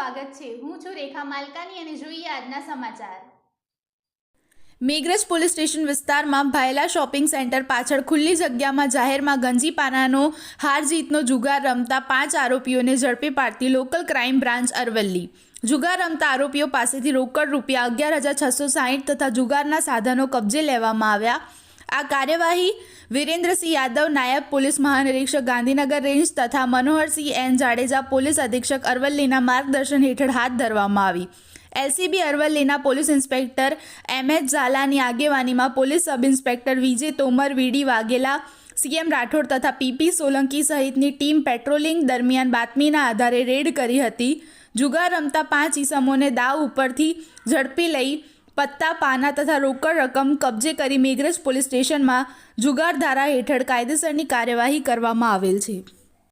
સ્વાગત છે। હું છું રેખા માલકાની અને જોઈએ આજના સમાચાર। મેઘરજ પોલીસ સ્ટેશન વિસ્તારમાં ભાયલા શોપિંગ સેન્ટર પાછળ ખુલ્લી જગ્યામાં જાહેરમાં ગંજીપાનાનો હાર જીતનો જુગાર રમતા 5 આરોપીઓને ઝડપી પાડતી લોકલ ક્રાઇમ બ્રાન્ચ અરવલ્લી। જુગાર રમતા આરોપીઓ પાસેથી રોકડ રૂપિયા 11,660 તથા જુગારના સાધનો કબજે લેવામાં આવ્યા। આ કાર્યવાહી વીરેન્દ્રસિંહ યાદવ, નાયબ પોલીસ મહાનિરીક્ષક ગાંધીનગર રેન્જ તથા મનોહરસિંહ એન જાડેજા, પોલીસ અધિક્ષક અરવલ્લીના માર્ગદર્શન હેઠળ હાથ ધરવામાં આવી। એલસીબી અરવલ્લીના પોલીસ ઇન્સ્પેક્ટર એમએચ ઝાલાની આગેવાનીમાં પોલીસ સબ ઇન્સ્પેક્ટર વિજય તોમર, વીડી વાઘેલા, સીએમ રાઠોડ તથા પીપી સોલંકી સહિતની ટીમ પેટ્રોલિંગ દરમિયાન બાતમીના આધારે રેડ કરી હતી। જુગાર રમતા 5 ઈસમોને દાવ ઉપરથી ઝડપી લઈ પત્તા, પાના તથા રોકડ રકમ કબજે કરી મેઘરજ પોલીસ સ્ટેશનમાં જુગાર ધારા હેઠળ કાયદેસરની કાર્યવાહી કરવામાં આવેલ છે।